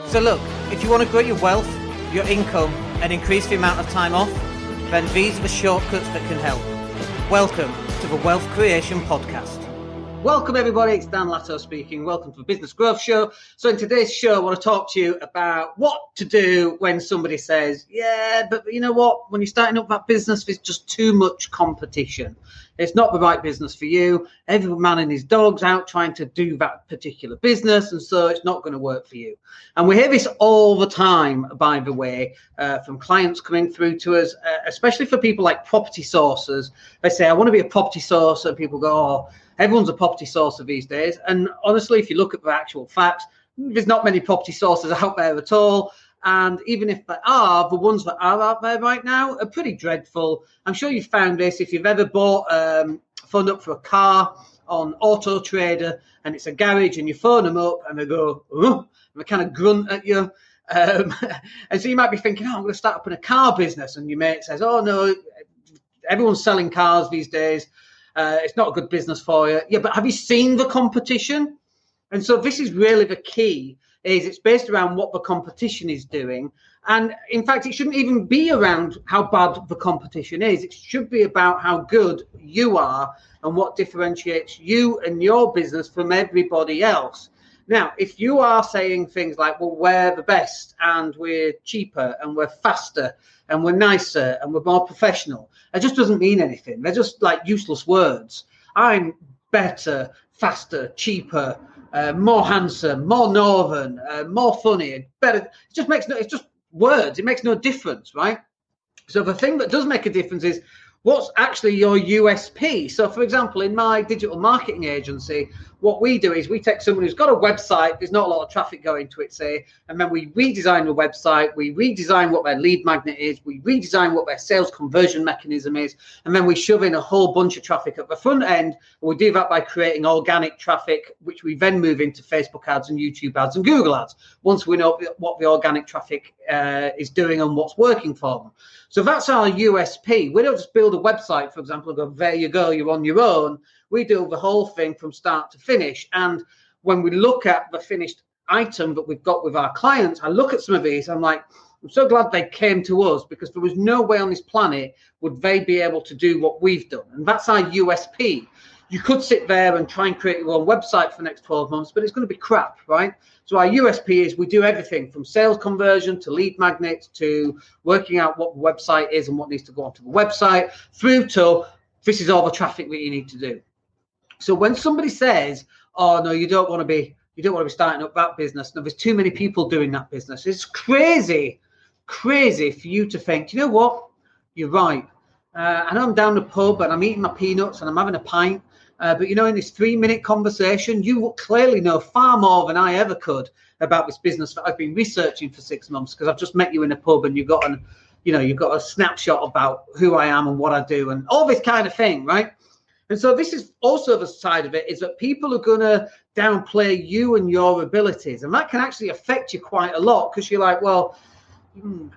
So look, if you want to grow your wealth, your income, and increase the amount of time off, then these are the shortcuts that can help. Welcome to the Wealth Creation Podcast. Welcome everybody, it's Dan Latto speaking. Welcome to the Business Growth Show. So in today's show, I want to talk to you about what to do when somebody says, yeah, but you know what, when you're starting up that business, there's just too much competition. It's not the right business for you. Every man and his dog's out trying to do that particular business, and so it's not going to work for you. And we hear this all the time, by the way, from clients coming through to us, especially for people like property sourcers. They say, I want to be a property sourcer, and people go, oh, everyone's a property sourcer these days. And honestly, if you look at the actual facts, there's not many property sourcers out there at all. And even if there are, the ones that are out there right now are pretty dreadful. I'm sure you've found this if you've ever bought phoned up for a car on Auto Trader and it's a garage and you phone them up and they go, oh, and they kind of grunt at you. And so you might be thinking, oh, I'm going to start up in a car business. And your mate says, oh, no, everyone's selling cars these days. It's not a good business for you. Yeah, but have you seen the competition? And so this is really the key, is it's based around what the competition is doing. And in fact, it shouldn't even be around how bad the competition is. It should be about how good you are and what differentiates you and your business from everybody else. Now, if you are saying things like, well, we're the best and we're cheaper and we're faster and we're nicer and we're more professional, it just doesn't mean anything. They're just like useless words. I'm better, faster, cheaper, more handsome, more northern, more funny, better. It just makes it's just words. It makes no difference, right? So the thing that does make a difference is what's actually your USP. So, for example, in my digital marketing agency, what we do is we take someone who's got a website, there's not a lot of traffic going to it, say, and then we redesign the website, we redesign what their lead magnet is, we redesign what their sales conversion mechanism is, and then we shove in a whole bunch of traffic at the front end. And we do that by creating organic traffic, which we then move into Facebook ads and YouTube ads and Google ads, once we know what the organic traffic is doing and what's working for them. So that's our USP. We don't just build a website, for example, and go, there you go, you're on your own. We do the whole thing from start to finish. And when we look at the finished item that we've got with our clients, I look at some of these, I'm like, I'm so glad they came to us, because there was no way on this planet would they be able to do what we've done. And that's our USP. You could sit there and try and create your own website for the next 12 months, but it's going to be crap, right? So our USP is we do everything from sales conversion to lead magnets to working out what the website is and what needs to go onto the website, through to this is all the traffic that you need to do. So when somebody says, oh, no, you don't want to be starting up that business, no, there's too many people doing that business, it's crazy for you to think, you know what, you're right. I know I'm down the pub and I'm eating my peanuts and I'm having a pint. But, you know, in this 3-minute conversation, you clearly know far more than I ever could about this business that I've been researching for 6 months, because I've just met you in a pub and you've got a snapshot about who I am and what I do and all this kind of thing, right? And so this is also the side of it, is that people are going to downplay you and your abilities. And that can actually affect you quite a lot, because you're like, well,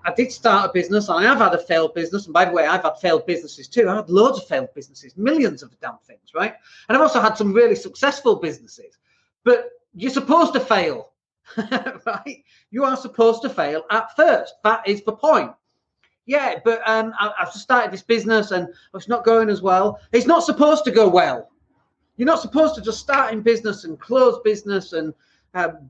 I did start a business and I have had a failed business. And by the way, I've had failed businesses too. I've had loads of failed businesses, millions of the damn things, right? And I've also had some really successful businesses. But you're supposed to fail, right? You are supposed to fail at first. That is the point. Yeah, but I've just started this business and it's not going as well. It's not supposed to go well. You're not supposed to just start in business and close business and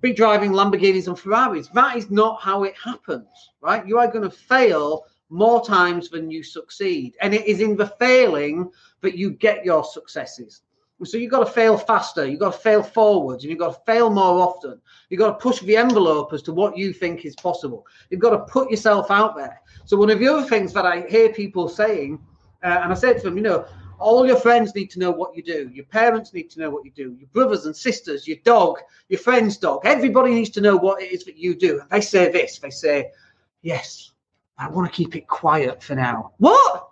be driving Lamborghinis and Ferraris. That is not how it happens, right? You are going to fail more times than you succeed. And it is in the failing that you get your successes. So you've got to fail faster. You've got to fail forwards, and you've got to fail more often. You've got to push the envelope as to what you think is possible. You've got to put yourself out there. So one of the other things that I hear people saying, and I said to them, you know, all your friends need to know what you do. Your parents need to know what you do. Your brothers and sisters, your dog, your friend's dog. Everybody needs to know what it is that you do. And they say this. They say, yes, I want to keep it quiet for now. What?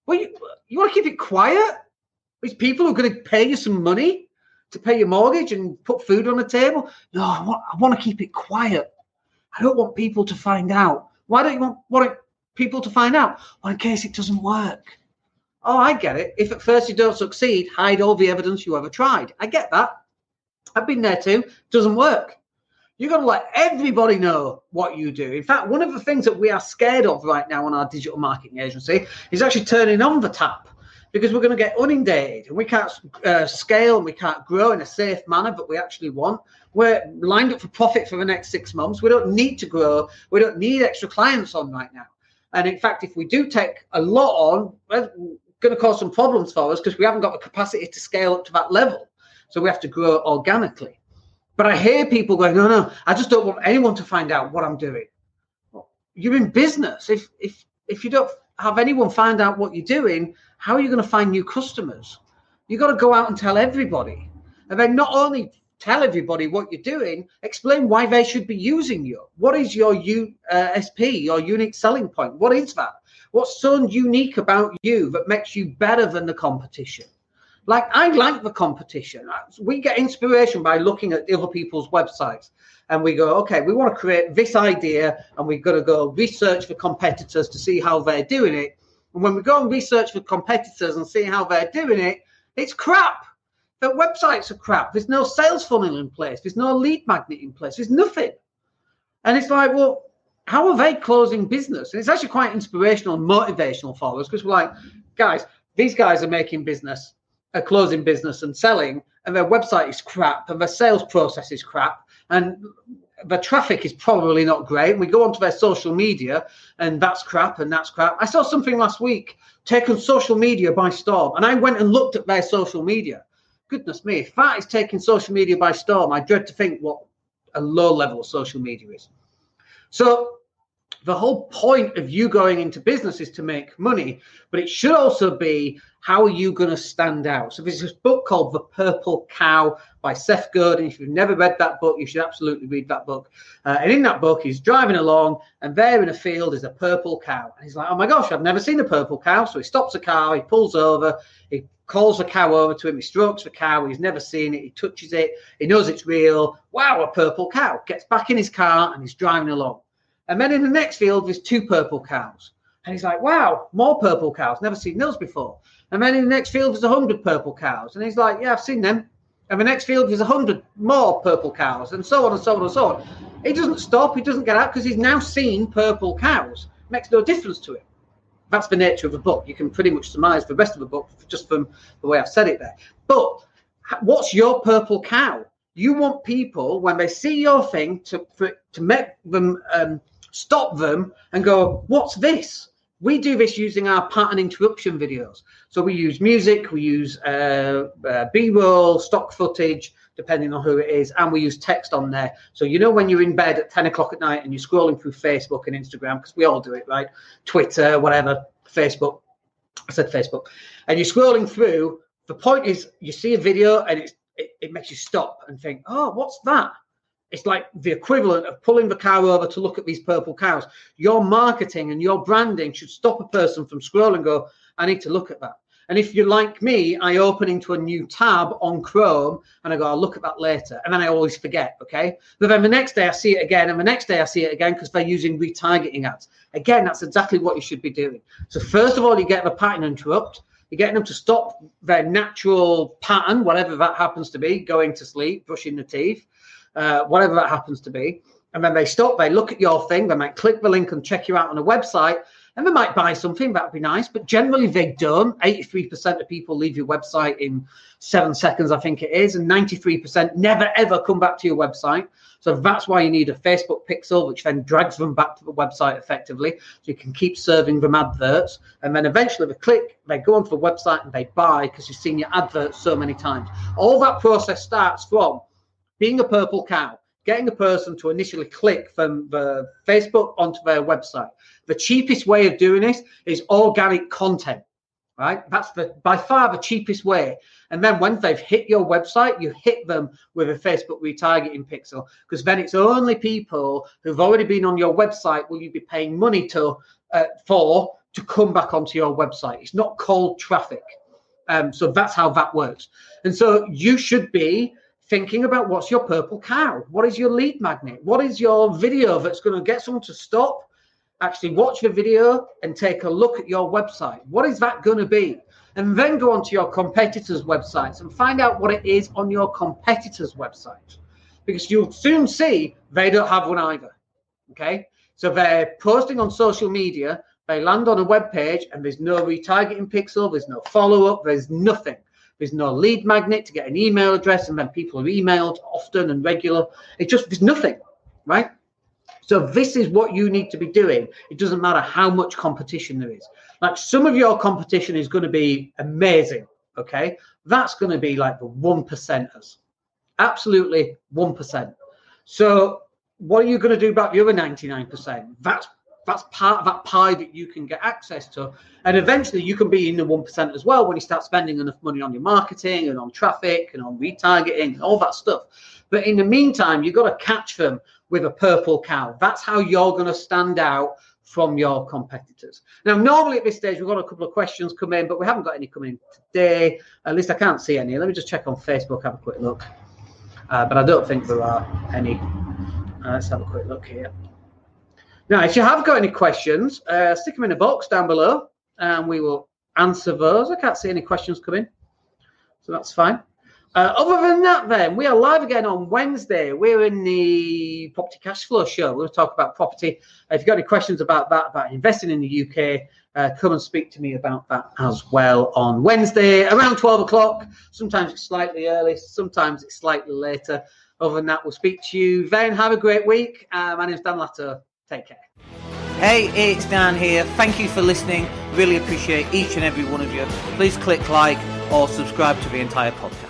You want to keep it quiet? These people are going to pay you some money to pay your mortgage and put food on the table? No, I want to keep it quiet. I don't want people to find out. Why don't you want people to find out? Well, in case it doesn't work. Oh, I get it. If at first you don't succeed, hide all the evidence you ever tried. I get that. I've been there too. Doesn't work. You've got to let everybody know what you do. In fact, one of the things that we are scared of right now on our digital marketing agency is actually turning on the tap, because we're going to get inundated and we can't scale and we can't grow in a safe manner that we actually want. We're lined up for profit for the next 6 months. We don't need to grow. We don't need extra clients on right now. And in fact, if we do take a lot on, we're going to cause some problems for us because we haven't got the capacity to scale up to that level. So we have to grow organically. But I hear people going, no, I just don't want anyone to find out what I'm doing. Well, you're in business. If you don't have anyone find out what you're doing, how are you going to find new customers? You've got to go out and tell everybody. And then not only tell everybody what you're doing, explain why they should be using you. What is your USP, your unique selling point? What is that? What's so unique about you that makes you better than the competition? Like, I like the competition. We get inspiration by looking at other people's websites and we go, okay, we want to create this idea and we've got to go research for competitors to see how they're doing it. And when we go and research for competitors and see how they're doing it, it's crap. Their websites are crap. There's no sales funnel in place. There's no lead magnet in place. There's nothing. And it's like, well, how are they closing business? And it's actually quite inspirational and motivational for us because we're like, guys, these guys are making business, closing business and selling, and their website is crap and their sales process is crap and the traffic is probably not great. And we go onto their social media and that's crap and that's crap. I saw something last week taken social media by storm, and I went and looked at their social media. Goodness me, if that is taking social media by storm, I dread to think what a low level of social media is. So the whole point of you going into business is to make money, but it should also be, how are you going to stand out? So there's this book called The Purple Cow by Seth Godin. If you've never read that book, you should absolutely read that book. And in that book, he's driving along and there in a field is a purple cow. And he's like, oh my gosh, I've never seen a purple cow. So he stops the car, he pulls over, he calls the cow over to him, he strokes the cow, he's never seen it, he touches it, he knows it's real. Wow, a purple cow. Gets back in his car and he's driving along. And then in the next field, there's 2 purple cows. And he's like, wow, more purple cows. Never seen those before. And then in the next field, there's 100 purple cows. And he's like, yeah, I've seen them. And the next field, there's 100 more purple cows, and so on and so on and so on. He doesn't stop. He doesn't get out because he's now seen purple cows. It makes no difference to him. That's the nature of the book. You can pretty much surmise the rest of the book just from the way I've said it there. But what's your purple cow? You want people, when they see your thing, to make them stop them and go, what's this? We do this using our pattern interruption videos. So we use music, we use B-roll, stock footage, depending on who it is, and we use text on there. So you know when you're in bed at 10 o'clock at night and you're scrolling through Facebook and Instagram, because we all do it, right? Twitter, whatever, Facebook. I said Facebook. And you're scrolling through. The point is you see a video and it makes you stop and think, oh, what's that? It's like the equivalent of pulling the car over to look at these purple cows. Your marketing and your branding should stop a person from scrolling and go, I need to look at that. And if you're like me, I open into a new tab on Chrome and I go, I'll look at that later. And then I always forget, okay? But then the next day I see it again, and the next day I see it again because they're using retargeting ads. Again, that's exactly what you should be doing. So first of all, you get the pattern interrupt. You're getting them to stop their natural pattern, whatever that happens to be, going to sleep, brushing the teeth. Whatever that happens to be, and then they stop, they look at your thing, they might click the link and check you out on a website, and they might buy something. That'd be nice, but generally they don't. 83% of people leave your website in 7 seconds, I think it is, and 93% never ever come back to your website. So that's why you need a Facebook pixel, which then drags them back to the website effectively, so you can keep serving them adverts, and then eventually they click, they go onto the website and they buy because you've seen your adverts so many times. All that process starts from being a purple cow, getting a person to initially click from the Facebook onto their website. The cheapest way of doing this is organic content, right? That's by far the cheapest way. And then when they've hit your website, you hit them with a Facebook retargeting pixel, because then it's only people who've already been on your website will you be paying money to come back onto your website. It's not cold traffic. So that's how that works. And so you should be thinking about what's your purple cow? What is your lead magnet? What is your video that's going to get someone to stop, actually watch the video and take a look at your website? What is that going to be? And then go onto your competitors' websites and find out what it is on your competitors' websites. because you'll soon see they don't have one either. Okay, so they're posting on social media, they land on a web page, and there's no retargeting pixel, there's no follow-up, there's nothing. There's no lead magnet to get an email address, and then people are emailed often and regular. There's nothing, right? So this is what you need to be doing. It doesn't matter how much competition there is. Like, some of your competition is going to be amazing, okay? That's going to be like the 1%ers. Absolutely 1%. So what are you going to do about the other 99%? That's part of that pie that you can get access to. And eventually you can be in the 1% as well when you start spending enough money on your marketing and on traffic and on retargeting and all that stuff. But in the meantime, you've got to catch them with a purple cow. That's how you're going to stand out from your competitors. Now, normally at this stage, we've got a couple of questions come in, but we haven't got any coming in today. At least I can't see any. Let me just check on Facebook, have a quick look. But I don't think there are any. Let's have a quick look here. Now, if you have got any questions, stick them in a box down below, and we will answer those. I can't see any questions come in, so that's fine. Other than that, then, we are live again on Wednesday. We're in the Property Cashflow Show. We're going to talk about property. If you've got any questions about that, about investing in the UK, come and speak to me about that as well on Wednesday around 12 o'clock. Sometimes it's slightly early, sometimes it's slightly later. Other than that, we'll speak to you then. Have a great week. My name's Dan Latto. Take care. Hey, it's Dan here. Thank you for listening. Really appreciate each and every one of you. Please click like or subscribe to the entire podcast.